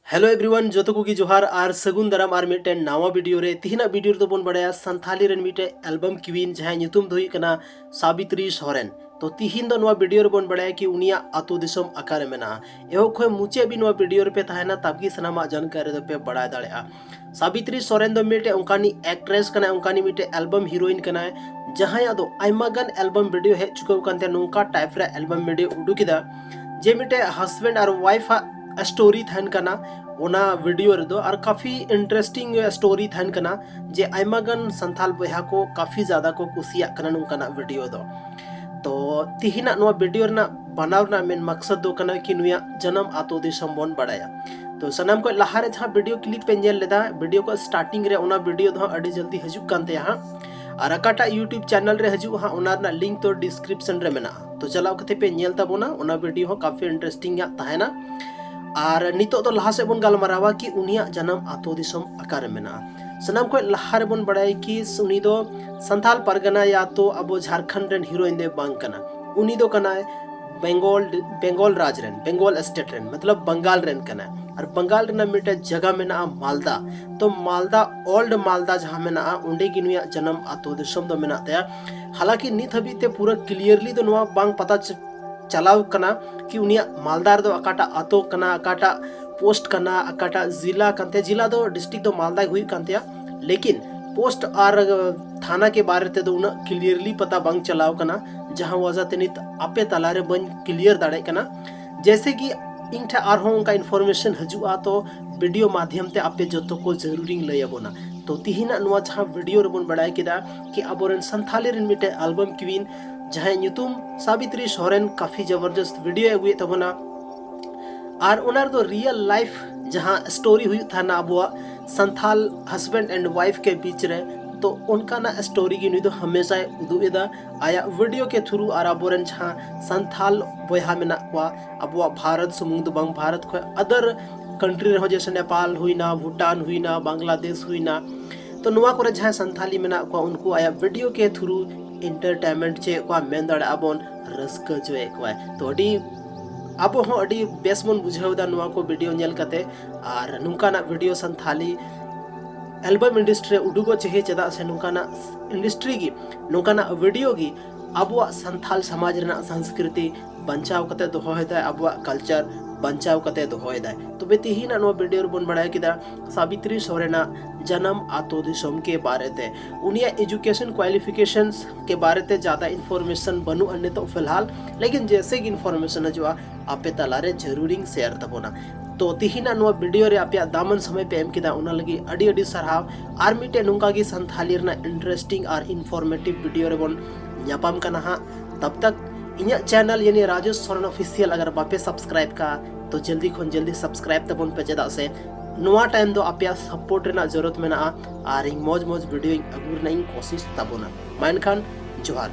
Hello everyone जो को जोहार और सगुन दाराम और मिट्टन नावा वीडियो रे तिहिना वीडियो तो बन बड़ाया संथाली रेन मिट्टे एल्बम क्वीन जहां ᱧᱩᱛᱩᱢ ᱫᱚ ᱦᱩᱭᱩᱜ ᱠᱟᱱᱟ साबित्री सोरेन। तो तिहिन दो नवा वीडियो रे बन बड़ाया कि उनिया आतो दिसम आकार मेना एहो खय मुचे भी नवा वीडियो रे पे तहना ताकि सनामा जानकारी दो पे बड़ा दाड़ेआ। साबित्री सोरेन दो मिट्टे उनकानी एक्ट्रेस कना उनकानी मिट्टे एल्बम हीरोइन कना जहां दो आइमागन एल्बम वीडियो हे चुकाव कांते नुका टाइप रे एल्बम वीडियो उडुकिदा जे मिट्टे हस्बैंड और वाइफ स्टोरी थन कना ओना वीडियो रेदो और काफ़ी इंटरेस्टिंग स्टोरी थन कना जे आइमागन संथाल बया को काफ़ी ज़्यादा को कुसिया कना नुकना वीडियो दो। तो तिहिना नुआ वीडियो ना बनाव ना मेन मकसद दो कना कि नुया जन्म आतो दिसम बन बड़ाया। तो सनाम को लहारे जहाँ वीडियो क्लिप पे नेल लेदा वीडियो को स्टार्टिंग रे ओना वीडियो दो अड़ी जल्दी हजुक कांते यहाँ और अकाटा यूट्यूब चैनल रे हजु हाँ ओना ना लिंक तो डिस्क्रिप्शन रे मेना तो चलाओ कते पे नेल तबोना ओना वीडियो हो काफ़ी इंटरेस्टिंग या ताहेना। और नितो तो लहा से बन गालमारावा कि उनिया जन्म आतो दिसम आकार मेना सनाम को लहा रे बन बड़ाई कि उनी दो संथाल परगना या तो अब झारखंड रेन हीरोइन दे बांग कना उनी दो कना बेंगल राज रेन बेंगल स्टेट रेन मतलब बंगाल रेन कना और बंगाल रेना मिटे जगह मेना मालदा। तो मालदा ओल्ड मालदा जहाँ मेना उंडे की नुया जन्म आतो दिसम दो मेना तया। हालांकि नित हबी ते पूरा क्लियरली दो नुआ बांग पता चलाव कना कि उनिया मालदार दो अकाटा आतो कना अकाटा पोस्ट कना अकाटा जिला कंते जिला दो डिस्ट्रिक्ट दो मालदा हुई कंते लेकिन पोस्ट और थाना के बारे ते दो उना क्लियरली पता बांग चलाव कना जहां वजह तनित आपे तलारे बन क्लियर दाड़े कना जैसे कि इंठा आरहों का इन्फॉर्मेशन हजुआ तो वीडियो माध्यम ते आपे जतो को जरूरी लयबोना। तो तिहिना नुआ जहां वीडियो रबन बड़ाय किदा कि अबोरन संथाली रेन मिटे एल्बम क्वीन जहां ᱧᱩᱛᱩᱢ साबित्री सोरेन काफ़ी जबरदस्त वीडियो अगुए तबना और उनार दो रियल लाइफ जहां स्टोरी हुई था ना Abua Santhal husband and wife के बीच रे तो उनका ना स्टोरी की नुई हमेशा उदुएदा आया वीडियो के थ्रू और अबोरन जहां संथाल बया मेना को अबुआ भारत सुमुंग बांग भारत को अदर कंट्री रहो जैसे नेपाल हुईना भूटान हुईना बांग्लादेश हुईना तो नुआ को जहां संथाली मेना को उनको आया वीडियो के थ्रू एंटरटेनमेंट चे को मेन दाड़ा अबोन रस्क जो एक तो अडी अब हो अडी बेस मन बुझावदा नुआ को वीडियो नेल कते और नुकाना वीडियो संथाली एल्बम इंडस्ट्री उडुगो चेहे चदा से नुकाना इंडस्ट्री की नुकाना वीडियो की अबुआ संथाल समाज रना संस्कृति बंचाव कते दोहोयदा अबुआ कल्चर बंचाव कते दोहोयदा। तो बे तिहिना नो वीडियो बन बड़ाय किदा साबित्री सोरेना जन्म आतो दिसम के बारे ते उनिया एजुकेशन क्वालिफिकेशंस के बारे ते ज़्यादा इन्फॉर्मेशन बनू अन्य तो फिलहाल लेकिन जैसे कि इन्फॉर्मेशन जो आपे तलारे जरूरी शेयर तबोना। तो तिहिना नो वीडियो रे आपया दामन समय पे एम किदा उना लगी अडी अडी सरहाव आर मिटे नुंका की संथाली रना इंटरेस्टिंग और इन्फॉर्मेटिव वीडियो रे बन ᱧᱟᱯᱟᱢ ᱠᱟᱱᱟ हाँ तब तक इन्या चैनल यानी राजेश सोरेन ऑफिशियल अगर बापे सब्सक्राइब का तो जल्दी खन जल्दी सब्सक्राइब तबन पे चेदा से नुआ टाइम दो आपया सपोर्ट रेना जरूरत मेना और मौज मौज वीडियो अगुर नहीं कोशिश तबोना माइन खान जोहार।